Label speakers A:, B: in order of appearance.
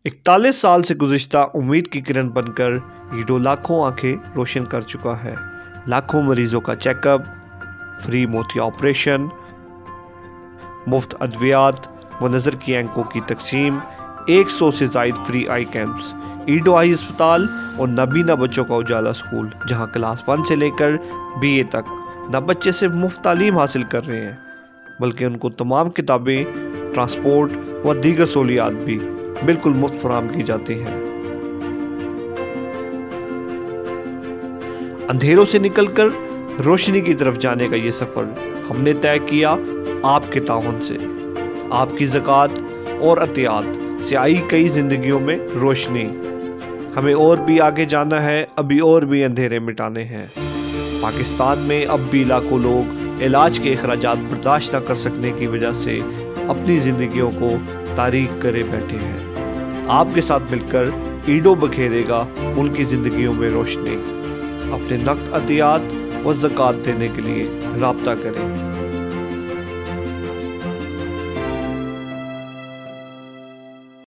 A: 41 سال سے گزشتہ امید کی کرن بن کر ایڈو لاکھوں آنکھیں روشن کر چکا ہے۔ لاکھوں مریضوں کا چیک اپ، فری موتیا آپریشن، مفت ادویات و نظر کی اینکوں کی تقسیم، 100 سے زائد فری آئی کیمپس، ایڈو آئی اسپتال اور نابینا بچوں کا اجالا اسکول، جہاں کلاس 1 سے لے کر BA تک نہ بچے صرف مفت تعلیم حاصل کر رہے ہیں بلکہ ان کو تمام کتابیں، ٹرانسپورٹ و دیگر سہولیات بھی بالکل مفت فراہم کی جاتی ہیں۔ اندھیروں سے نکل کر روشنی کی طرف جانے کا یہ سفر ہم نے طے کیا آپ کے تعاون سے۔ آپ کی زکوٰۃ اور عطیات سے آئی کئی زندگیوں میں روشنی۔ ہمیں اور بھی آگے جانا ہے، ابھی اور بھی اندھیرے مٹانے ہیں۔ پاکستان میں اب بھی لاکھوں لوگ علاج کے اخراجات برداشت نہ کر سکنے کی وجہ سے اپنی زندگیوں کو تاریک کرے بیٹھے ہیں۔ آپ کے ساتھ مل کر ایڈو بکھیرے گا ان کی زندگیوں میں روشنی۔ اپنے نقد عطیات و زکوٰۃ دینے کے لیے رابطہ کریں۔